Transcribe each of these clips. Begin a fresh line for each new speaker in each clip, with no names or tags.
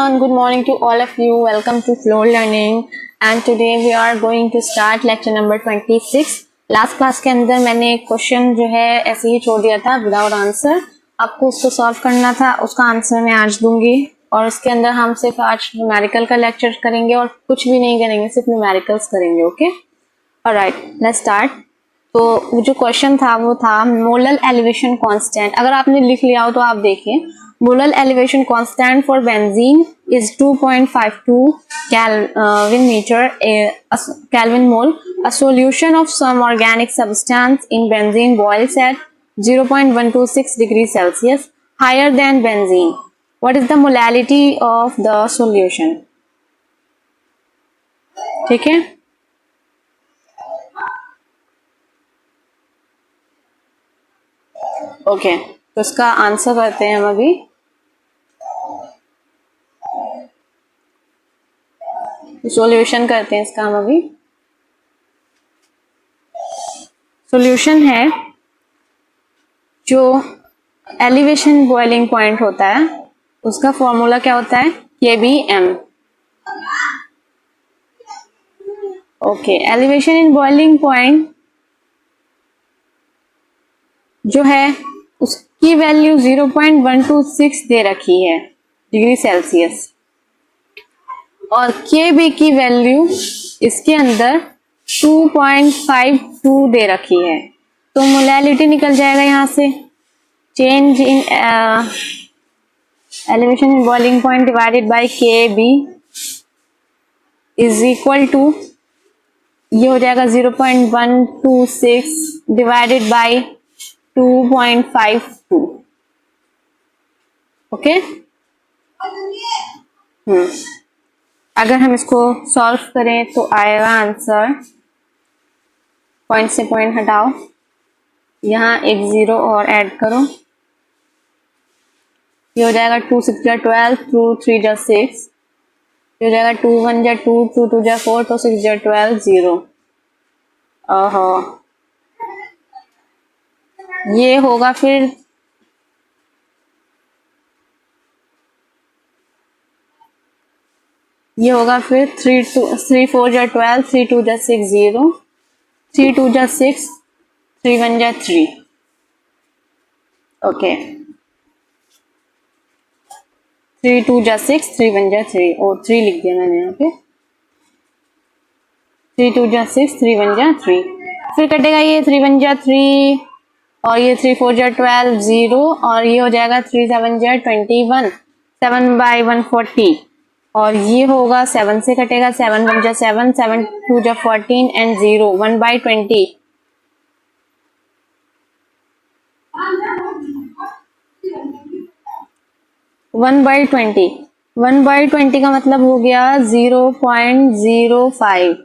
everyone, good morning to all of you. Welcome to Flow Learning and today we are going to start lecture number 26. Last class के अंदर मैंने एक question जो है ऐसे ही छोड़ दिया था विदाउट आंसर. आपको उसको सॉल्व करना था, उसका आंसर मैं आज दूंगी और उसके अंदर हम सिर्फ आज न्यूमेरिकल का लेक्चर करेंगे और कुछ भी नहीं करेंगे, सिर्फ न्यूमेरिकल्स करेंगे. Okay, alright, let's start. तो जो क्वेश्चन था वो था मोलर एलिवेशन कांस्टेंट. अगर आपने लिख लिया हो तो आप देखिए, molar elevation constant for benzene is 2.52 Kelvin mole. A solution of some organic substance in benzene boils at 0.126 degrees Celsius, higher than benzene. What is the molality of the solution? ठीक है, ओके, तो इसका answer करते हैं हम अभी. Solution करते हैं इसका हम अभी. सॉल्यूशन है जो एलिवेशन बॉइलिंग पॉइंट होता है उसका फॉर्मूला क्या होता है, KBM. Okay, elevation in boiling point जो है उसकी वैल्यू 0.126 दे रखी है डिग्री सेल्सियस और KB की वैल्यू इसके अंदर 2.52 दे रखी है. तो मोलैलिटी निकल जाएगा यहाँ से. Change in elevation in boiling point divided by KB is equal to, ये हो जाएगा 0.126 डिवाइडेड बाय 2.52. ओके, अगर हम इसको सॉल्व करें तो आएगा आंसर, पॉइंट से पॉइंट हटाओ, यहाँ एक जीरो और ऐड करो, ये हो जाएगा 2 6 जा 12, 2 3 जा 6, ये हो जाएगा 2 1 जा 2, 2 2 जा 4, तो 6 जा 12, 0. ओहो, ये होगा फिर ये होगा फिर 3 4 जा 12, 3 2 जा 6 0, 3 2 जा 6, 3 1 जा 3. ओके, 3 2 जा 6, 3 1 जा 3 और 3 लिख दिया मैंने यहाँ पे. 3 2 जा 6, 3 1 जा 3. फिर कटेगा ये 3 1 जा 3 और ये 3 4 जा 12, 0 और ये हो जाएगा 3 7 जा 21, 7 बाई 140 और ये होगा 7 से कटेगा, 7 1 जा 7, 7 2 जा 14 एंड 0 1 बाई 20. वन बाई 20 का मतलब हो गया 0.05.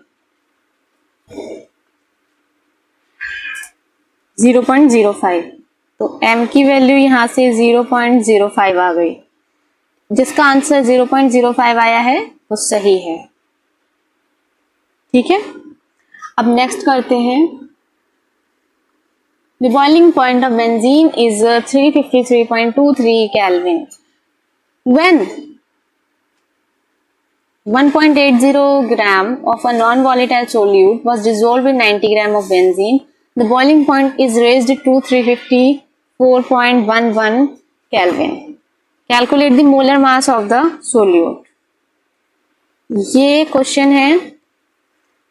0.05. तो m की वैल्यू यहाँ से 0.05 आ गई. जिसका आंसर 0.05 आया है वो सही है. ठीक है, अब नेक्स्ट करते हैं. The boiling point of benzene is 353.23 Kelvin. When 1.80 gram of a non-volatile solute was dissolved in 90 gram of benzene, the boiling point is raised to 354.11 Kelvin. Calculate the molar mass of the solute. ये question है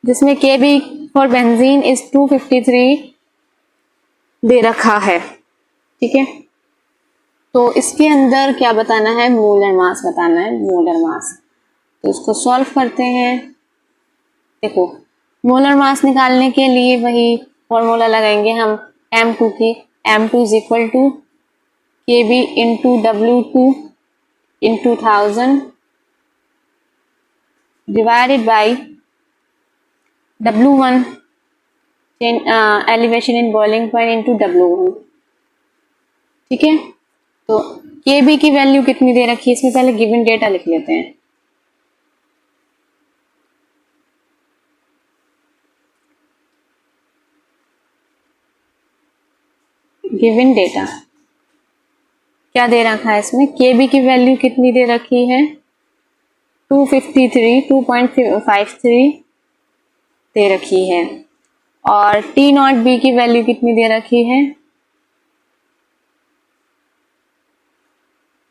जिसमें KB for benzene is 253 दे रखा है. ठीक है, तो इसके अंदर क्या बताना है, मोलर मास बताना है, मोलर मास. तो इसको सॉल्व करते हैं. देखो, मोलर मास निकालने के लिए वही फॉर्मूला लगाएंगे हम M2 की. M2 is equal to KB into W2 into 1000 divided by W1 elevation in boiling point into W1. ठीक है, तो KB की वैल्यू कितनी दे रखी है, इसमें पहले गिवन डेटा लिख लेते हैं. गिवन डेटा क्या दे रखा है, इसमें KB की वैल्यू कितनी दे रखी है, 253 2.53 दे रखी है। और टी नॉट बी की वैल्यू कितनी दे रखी है?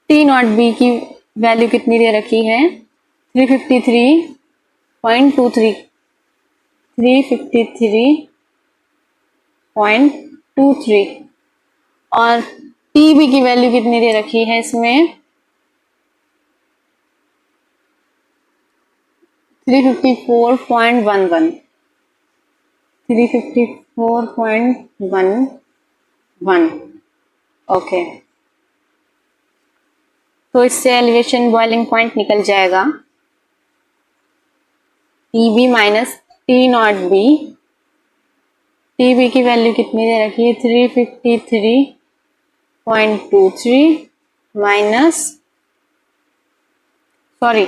टी नॉट बी की वैल्यू कितनी दे रखी है? 353.23 353.23 और टी बी की वैल्यू कितनी दे रखी है इसमें? 354.11 354.11 ओके। तो इससे एलिवेशन बॉइलिंग पॉइंट निकल जाएगा t b minus t naught b. T b की वैल्यू कितनी दे रखी है? 353.23 माइनस सॉरी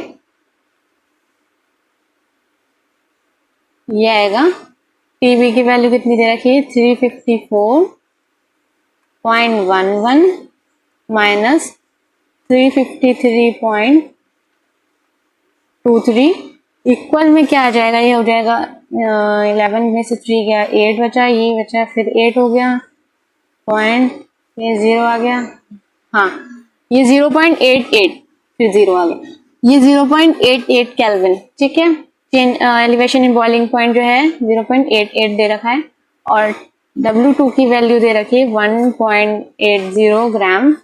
ये आएगा टी बी की वैल्यू कितनी दे रखी है? 354.11 माइनस 353.23 इक्वल में क्या आ जाएगा? ये हो जाएगा 11 में से 3 गया 8 बचा, ये बचा फिर 8 हो गया पॉइंट, ये 0 आ गया, हाँ ये 0.88 फिर 0 आ गया, ये 0.88 केल्विन। ठीक है, एलिवेशन इन बॉइलिंग पॉइंट जो है 0.88 दे रखा है और W2 की वैल्यू दे रखी है 1.80 ग्राम।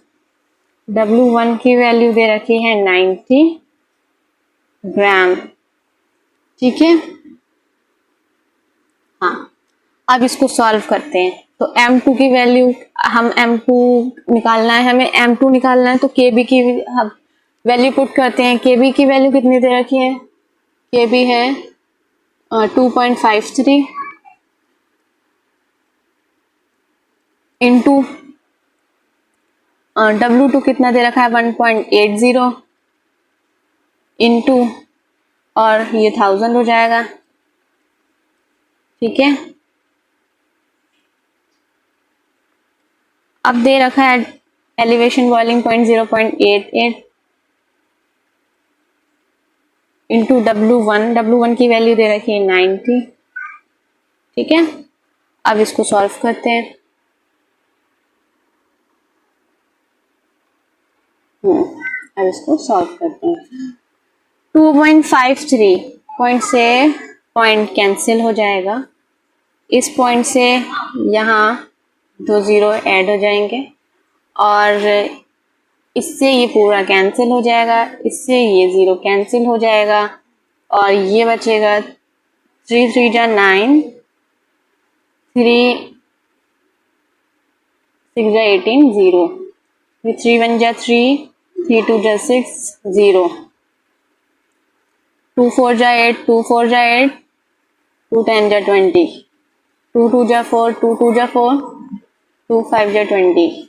W1 की वैल्यू दे रखी है 90 ग्राम। ठीक है, हाँ अब इसको सॉल्व करते हैं। तो M2 की वैल्यू हम M2 निकालना है, हमें M2 निकालना है तो KB की हम वैल्यू पुट करते हैं। KB की वैल्यू कितनी दे रखी है? KB है 2.53 इंटू W2 कितना दे रखा है? 1.80 इंटू और ये 1000 हो जाएगा। ठीक है, अब दे रखा है elevation boiling point 0.88 into W1 की वैल्यू दे रखी है 90। ठीक है, अब इसको सॉल्व करते हैं। अब इसको सॉल्व करते हैं। 2.53 पॉइंट से पॉइंट कैंसिल हो जाएगा, इस पॉइंट से यहाँ 2 0 ऐड हो जाएंगे और इससे ये पूरा कैंसिल हो जाएगा, इससे ये 0 कैंसिल हो जाएगा और ये बचेगा 3 3 जा 9, 3 6 जा 18 0, 3 1 जा 3, 3 2 जा 6 0, 2 4 जा 8, 2 4 जा 8, 2 10 जा 20, 2 2 जा 4, 2 2 जा 4, 2 5 जा 20,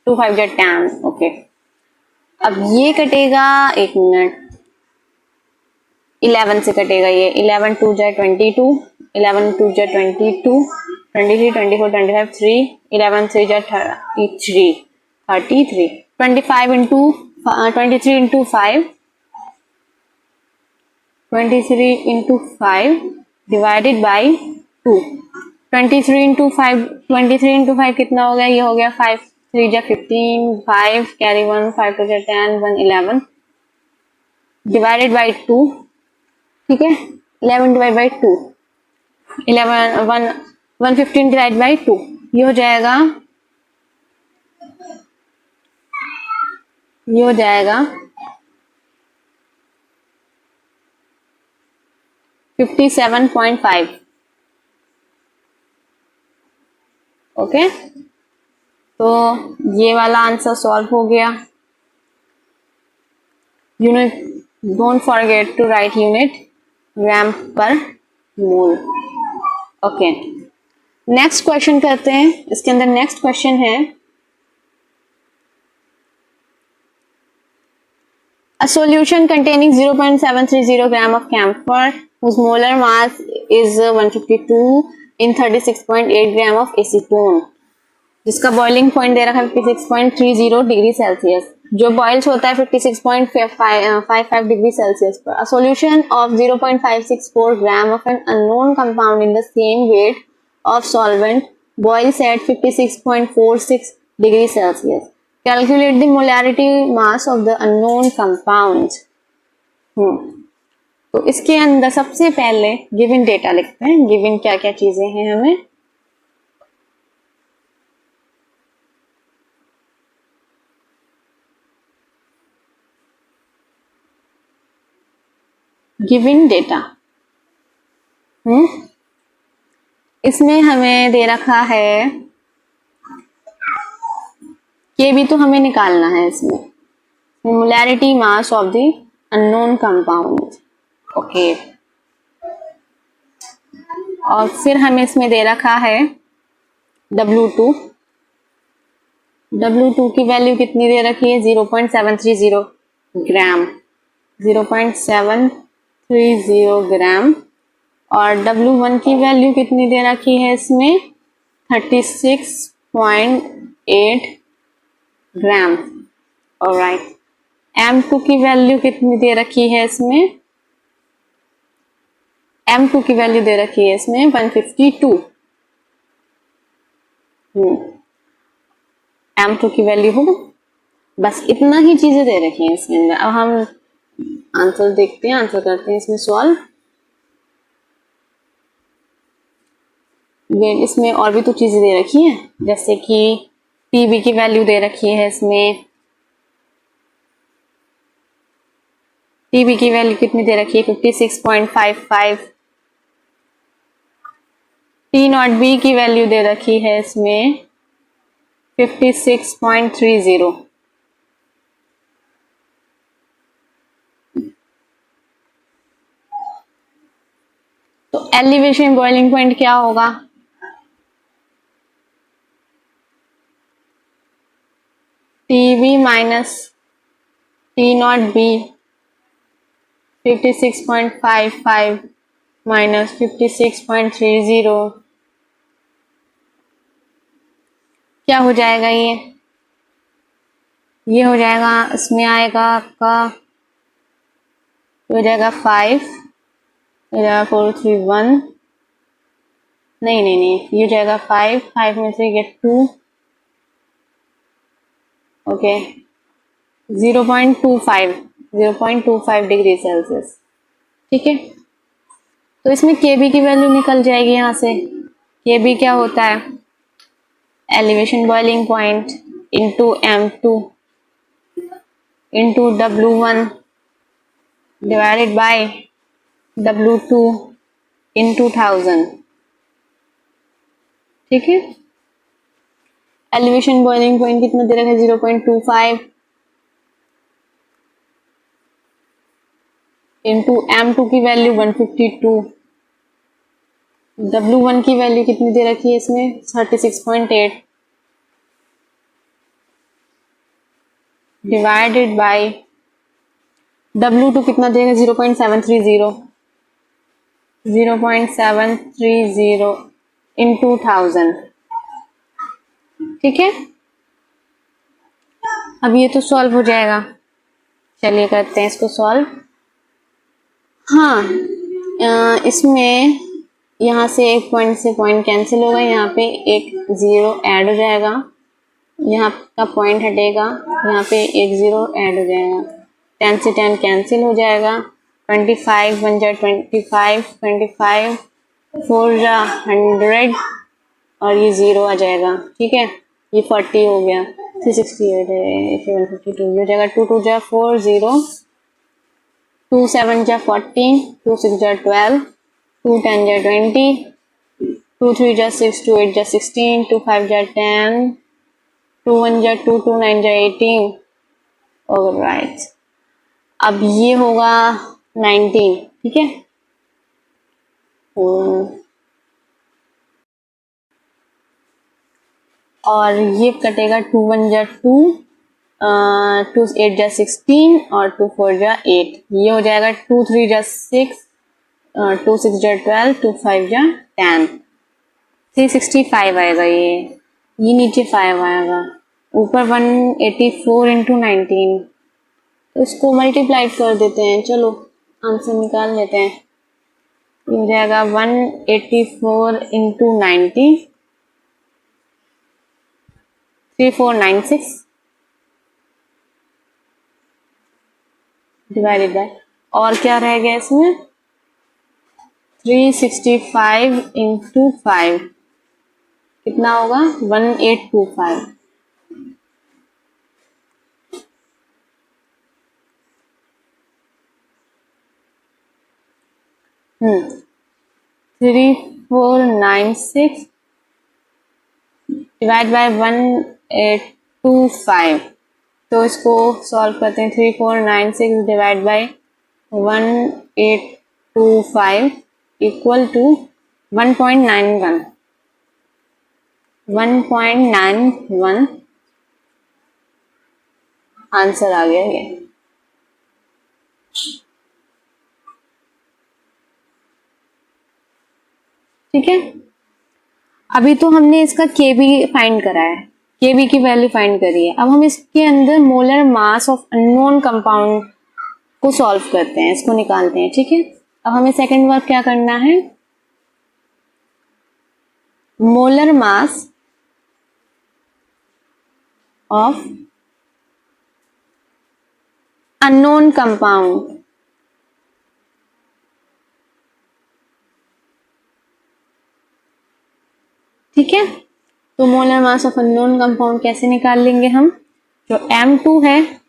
2 5 जा 10। ओके, अब ये कटेगा, एक मिनट, 11 से कटेगा ये, 11 2 जा 22, 11 2 जा 22, 23 24 25 3, 11 3 जा 33, 25 into 23 into 5, 23 into 5 divided by 2, 23 into 5 कितना हो गया? ये हो गया 5 3 जा 15, 5 कैरी 1, 5 2 जा 10, 1 11 डिवाइडेड बाई 2। ठीक है, 11 डिवाइड बाई 2, 115 डिवाइड बाई 2, ये हो जाएगा 57.5। ओके, तो ये वाला आंसर सॉल्व हो गया। Unit, don't forget to write unit gram per mole. Okay, next question करते हैं। इसके अंदर नेक्स्ट क्वेश्चन है, a solution containing 0.730 gram of camphor whose molar mass is 152 in 36.8 gram of acetone, जिसका बॉइलिंग पॉइंट दे रखा है 56.30 डिग्री सेल्सियस। जो boils होता है 56.55 डिग्री सेल्सियस पर। A solution of 0.564 gram of an unknown compound in the same weight of solvent boils at 56.46 degree Celsius. Calculate the molarity mass of the unknown compound. तो इसके अंदर सबसे पहले given data लिखते हैं। गिवन क्या क्या चीजें हैं हमें। गिवन डेटा इसमें हमें दे रखा है ये भी तो हमें निकालना है। इसमें molarity mass of the unknown compound. Okay, और फिर हमें इसमें दे रखा है W2। W2 की वैल्यू कितनी दे रखी है 0.730 ग्राम। 0.730 ग्राम। और W1 की वैल्यू कितनी दे रखी है इसमें 36.8 ग्राम। ऑलराइट, M2 की वैल्यू कितनी दे रखी है इसमें। M2 की वैल्यू दे रखी है इसमें 152। M2 की वैल्यू हो, बस इतना ही चीजें दे रखी हैं इसके अंदर। अब हम आंसर देखते हैं, आंसर करते हैं इसमें सॉल्व। इसमें और भी तो चीजें दे रखी हैं, जैसे कि PB की वैल्यू दे रखी है इसमें। PB की वैल्यू कितनी दे रखी है 56.55। T0B की वैल्यू दे रखी है इसमें 56.30। तो एलिवेशन बॉइलिंग पॉइंट क्या होगा। TB माइनस T0B 56.55 माइनस 56.30 क्या हो जाएगा। ये हो जाएगा, इसमें आएगा आपका, हो जाएगा 5, हो जाएगा 431, नहीं, ये हो जाएगा 5 में से गेट 2, ओके 0.25 डिग्री सेल्सियस। ठीक है, तो इसमें Kb की वैल्यू निकल जाएगी यहाँ से। Kb क्या होता है elevation boiling point into M2 into W1 divided by W2 into 1000। ठीक है, एलिवेशन बॉइलिंग पॉइंट कितना दे रखा है 0.25 इंटू M2 की वैल्यू 152। W1 की वैल्यू कितनी दे रखी है इसमें 36.8 डिवाइडेड बाय W2 कितना देगा 0.730 इंटू 1000। ठीक है, अब ये तो सॉल्व हो जाएगा। चलिए करते हैं इसको सॉल्व। हाँ, इसमें यहाँ से एक पॉइंट से पॉइंट कैंसिल होगा, यहाँ पे एक 0 ऐड हो जाएगा, यहाँ का पॉइंट हटेगा, यहाँ पे एक 0 ऐड हो जाएगा, 10 से 10 कैंसिल हो जाएगा, 25 बन जाए 25 4 जा 100 और ये 0 आ जाएगा। ठीक है, ये 40 हो गया, 368 है, 152 हो जाएगा, 2 2 जा 4 0, 2 7 जा 14, 2 6 जा 12, 2 10 जा 20, 2 3 जा 6, 2 8 जा 16, 2 5 जा 10, 2 1 जा 2, 2 9 जा 18। ऑलराइट, अब ये होगा 19। ठीक है, और ये कटेगा 2 1 जा 2, 2 8 जा 16 और 2 4 जा 8। ये हो जाएगा 2 3 जा 6, 2 6 जा 12, 2 5 जा 10, 365 आएगा। ये नीचे 5 आएगा। ऊपर 184 इंटू 19, तो इसको मल्टीप्लाई कर देते हैं। चलो आंसर निकाल लेते हैं। ये हो जाएगा 184 इंटू 90, 3496 डिवाइडेड बाय, और क्या रह गया इसमें 365 इंटू 5, कितना होगा 1825। 3496 डिवाइड बाय 1825, तो इसको सॉल्व करते हैं। 3496 divide by 1825 equal to 1.91 answer आ गया ये। ठीक है, अभी तो हमने इसका केबी फाइंड करा है, केबी की वैल्यू फाइंड करी है। अब हम इसके अंदर molar mass of unknown compound को सॉल्व करते हैं, इसको निकालते हैं। ठीक है, अब हमें सेकंड वर्क क्या करना है, molar mass of unknown compound, ठीक है। तो molar mass of unknown compound कैसे निकाल लेंगे हम, जो M2 है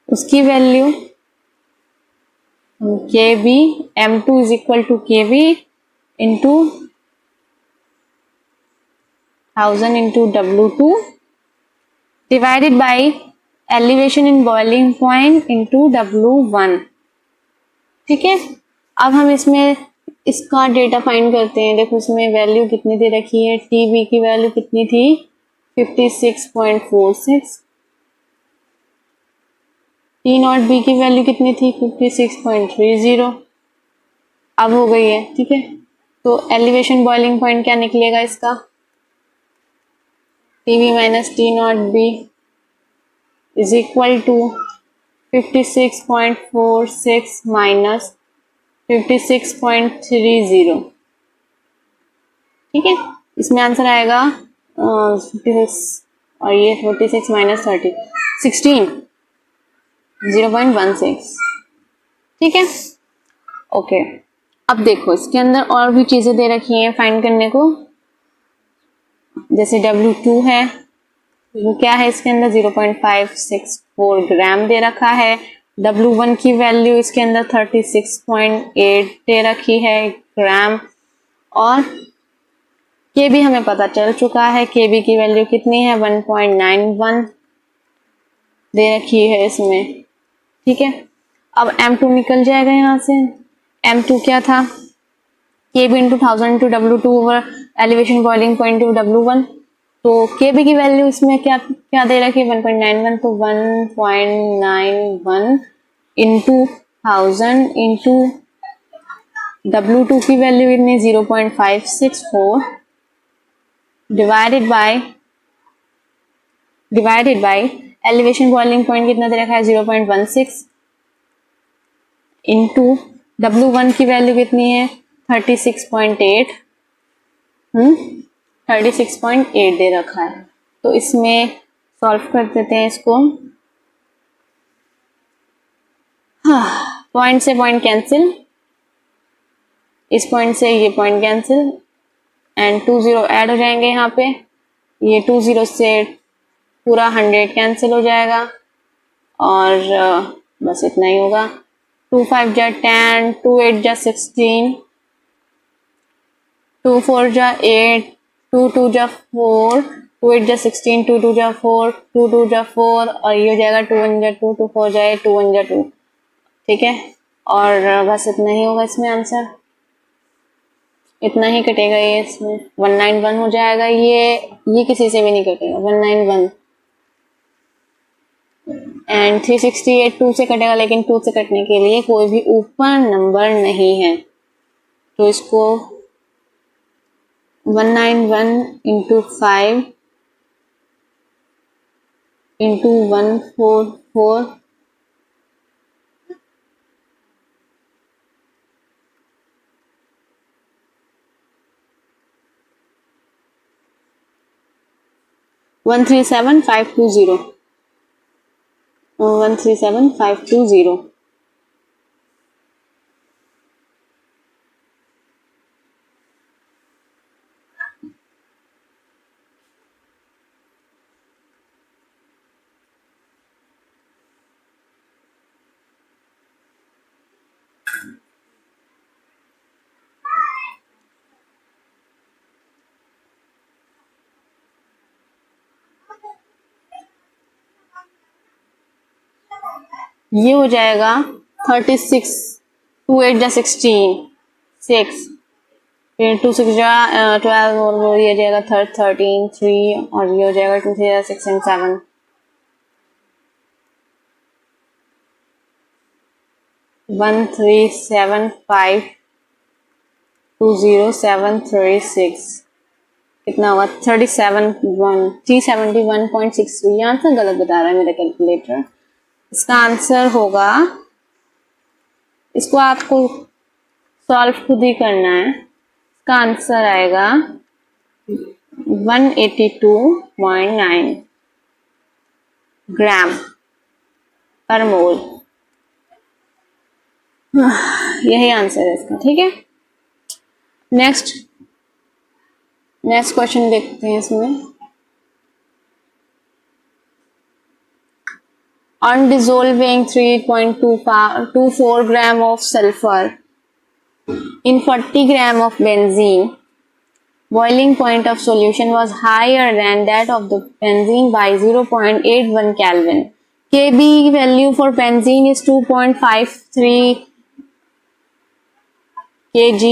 उसकी value Kb, M2 is equal to Kb into 1000 into W2 divided by elevation in boiling point into W1। ठीक है, अब हम इसमें इसका डेटा फाइंड करते हैं। देखो इसमें वैल्यू कितनी दे रखी है, टीबी की वैल्यू कितनी थी 56.46, टी नॉट बी की वैल्यू कितनी थी 56.30, अब हो गई है। ठीक है, तो एलिवेशन बॉइलिंग पॉइंट क्या निकलेगा इसका, TB minus t naught b is equal to 56.46 minus 56.30। ठीक है, इसमें आंसर आएगा 56 और ये 46 माइनस 30 16, 0.16। ठीक है, ओके। अब देखो इसके अंदर और भी चीजें दे रखी हैं फाइंड करने को, जैसे W2 है, वो क्या है इसके अंदर 0.564 ग्राम दे रखा है। W1 की वैल्यू इसके अंदर 36.8 दे रखी है ग्राम, और Kb हमें पता चल चुका है, Kb की वैल्यू कितनी है 1.91 दे रखी है इसमें। ठीक है, अब M2 निकल जाएगा यहाँ से। M2 क्या था, Kb into 1000 into W2 over elevation boiling point two W1, तो Kb की वैल्यू इसमें क्या क्या दे रखी है 1.91, तो 1.91 इंटू 1000 इंटू W2 की वैल्यू इतनी 0.564 divided by elevation boiling point कितना दे रखा है 0.16 इंटू W1 की वैल्यू कितनी है 36.8, 36.8 दे रखा है। तो इसमें सॉल्व कर देते हैं इसको। हाँ, पॉइंट से पॉइंट कैंसिल, इस पॉइंट से ये पॉइंट कैंसिल एंड 2 0 ऐड हो जाएंगे यहाँ पे, ये 2 0 से पूरा 100 कैंसिल हो जाएगा, और बस इतना ही होगा। 2 5 जा 10, 2 8 जा 16, 2 4 जा 8, 2 2 जा 4, 2 8 जा 16, 2 2 जा 4, 2 2 जा 4, और ये हो जाएगा 2 1 जा 2, 2 4 जाए 2 1 जा 2। ठीक है, और बस इतना ही होगा इसमें आंसर, इतना ही कटेगा ये, इसमें 191 हो जाएगा। ये किसी से भी नहीं कटेगा 191, एंड 368 2 से कटेगा, लेकिन 2 से कटने के लिए कोई भी ऊपर नंबर नहीं है, तो इसको 191 इंटू 5 इंटू 144 137520 137520 ये हो जाएगा 36, 2 8 जा 16, 6, फिर 2 6 जा 12 और वो ये हो जाएगा 13 3 और ये हो जाएगा 2 3 जा 6 and 7 137520736 कितना हुआ 371.63। ये आंसर गलत बता रहा है मेरा कैलकुलेटर। इसका आंसर होगा, इसको आपको सॉल्व खुद ही करना है। इसका आंसर आएगा 182.9 ग्राम पर मोल। यही आंसर है इसका। ठीक है, नेक्स्ट क्वेश्चन देखते हैं। इसमें on dissolving 3.24 gram of sulfur in 40 gram of benzene, boiling point of solution was higher than that of the benzene by 0.81 Kelvin. Kb value for benzene is 2.53 kg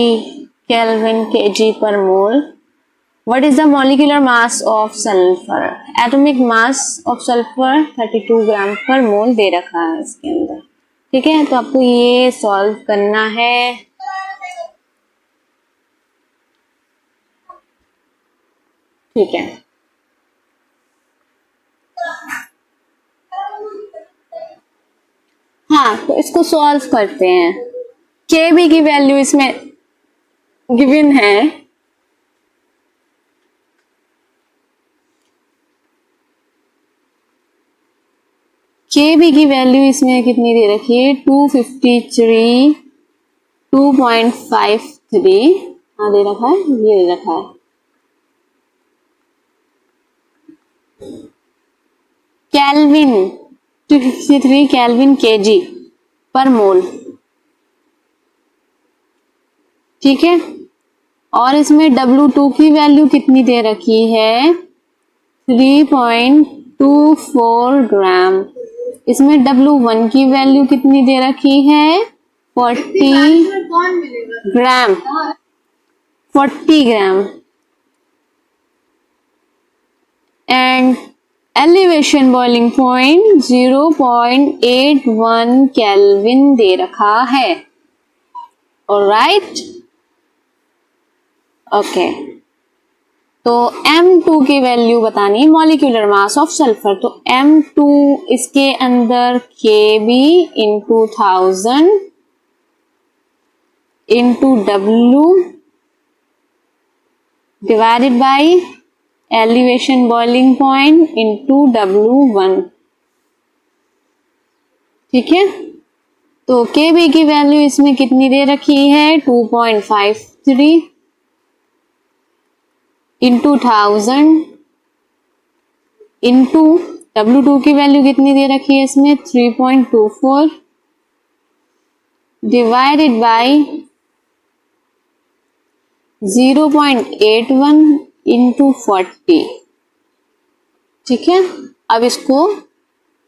Kelvin kg per mole. What is the molecular mass of sulfur? Atomic mass of sulfur 32 gram per मोल दे रखा है इसके अंदर। ठीक है, तो आपको ये solve करना है। ठीक है, हाँ, तो इसको सॉल्व करते हैं। Kb की वैल्यू इसमें गिवन है, Kb की वैल्यू इसमें कितनी दे रखी है 253 2.53 हाँ दे रखा है, ये दे रखा है। केल्विन 253 केल्विन केजी पर मोल। ठीक है, और इसमें W2 की वैल्यू कितनी दे रखी है 3.24 ग्राम। इसमें W1 की वैल्यू कितनी दे रखी है 40 gram 40 gram and elevation boiling point 0.81 kelvin दे रखा है। ऑलराइट, ओके, तो M2 की वैल्यू बतानी, मॉलिक्यूलर मास ऑफ सल्फर। तो M2 इसके अंदर Kb into 1000 into W divided by elevation boiling point into W1। ठीक है, तो Kb की वैल्यू इसमें कितनी दे रखी है 2.53 इंटू 1000 इंटू W2 की वैल्यू कितनी दे रखी है इसमें 3.24 डिवाइडेड बाई 0.81 इंटू 40। ठीक है, अब इसको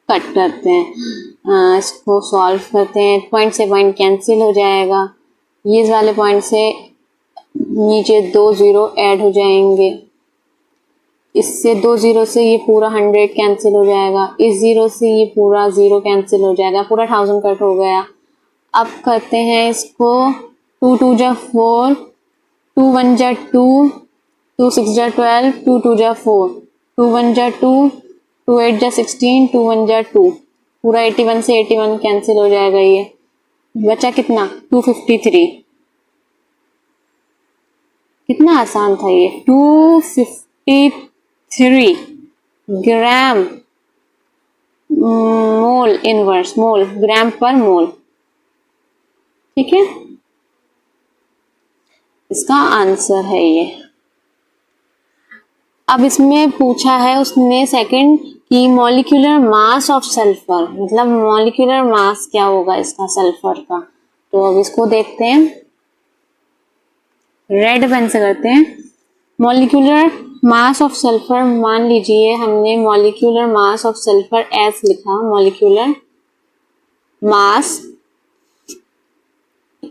कट करते हैं, इसको सॉल्व करते हैं। पॉइंट से पॉइंट कैंसिल हो जाएगा, ये इस वाले पॉइंट से नीचे 2 0 ऐड हो जाएंगे, इससे 2 0 से ये पूरा 100 कैंसिल हो जाएगा, इस 0 से ये पूरा 0 कैंसिल हो जाएगा, पूरा 1000 कट हो गया। अब करते हैं इसको 2 2 जा 4 2 1 जा 2 2 6 जा 12 2 2 जा 4 2 1 जा 2 2 8 जा 16, 2 1 जा 2, पूरा 81 से 81 कैंसिल हो जाएगा, ये बचा कितना 253। कितना आसान था ये, 253 ग्राम मोल इनवर्स, मोल ग्राम पर मोल। ठीक है, इसका आंसर है ये। अब इसमें पूछा है उसने सेकंड कि मॉलिक्यूलर मास ऑफ सल्फर, मतलब मॉलिक्यूलर मास क्या होगा इसका सल्फर का। तो अब इसको देखते हैं, रेड पेन से करते हैं। मॉलिक्यूलर मास ऑफ सल्फर, मान लीजिए हमने molecular mass of sulphur S लिखा, molecular mass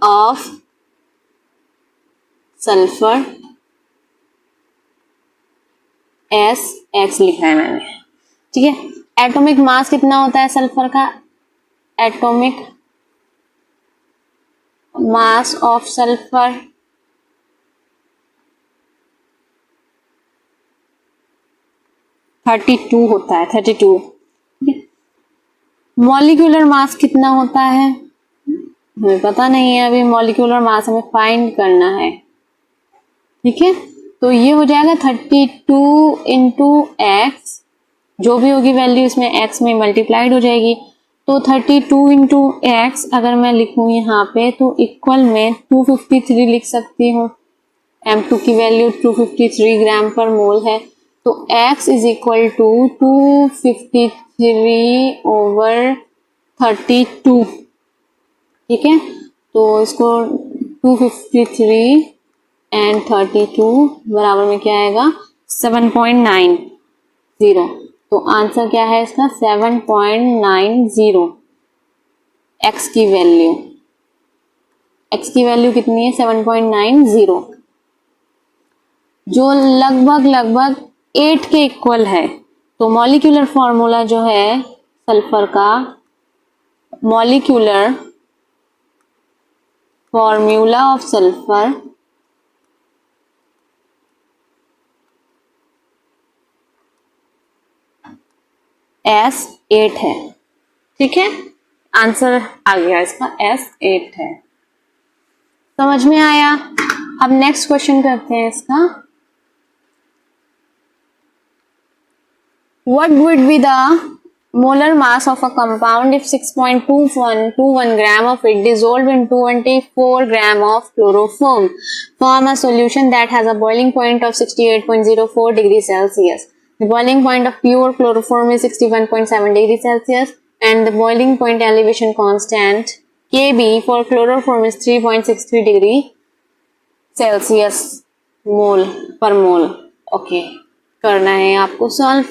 of sulphur S X लिखा है मैंने। ठीक है, एटॉमिक मास कितना होता है सल्फर का, एटॉमिक मास ऑफ सल्फर 32 होता है, 32। मॉलिक्यूलर मास कितना होता है हमें पता नहीं है, अभी मॉलिक्यूलर मास हमें फाइंड करना है। ठीक है, तो ये हो जाएगा 32 इंटू एक्स, जो भी होगी वैल्यू इसमें एक्स में मल्टीप्लाइड हो जाएगी। तो 32 इंटू एक्स अगर मैं लिखूं यहाँ पे तो इक्वल में 253 लिख सकती हूँ। M2 की वैल्यू 253 ग्राम पर मोल है, तो x is equal to 253 over 32। ठीक है, तो इसको 253 एंड 32 बराबर में क्या आएगा 7.90। तो आंसर क्या है इसका 7.90। x की वैल्यू, x की वैल्यू कितनी है 7.90, जो लगभग 8 के इक्वल है। तो मॉलिक्यूलर फॉर्मूला जो है सल्फर का, molecular formula of sulphur S8 है। ठीक है, आंसर आ गया इसका S8 है। समझ में आया। अब नेक्स्ट क्वेश्चन करते हैं इसका, what would be the molar mass of a compound if 6.21 gram of it dissolved in 24 gram of chloroform form a solution that has a boiling point of 68.04 degrees Celsius. The boiling point of pure chloroform is 61.7 degrees Celsius and the boiling point elevation constant Kb for chloroform is 3.63 degree Celsius मोल पर mole. Okay, करना है आपको solve.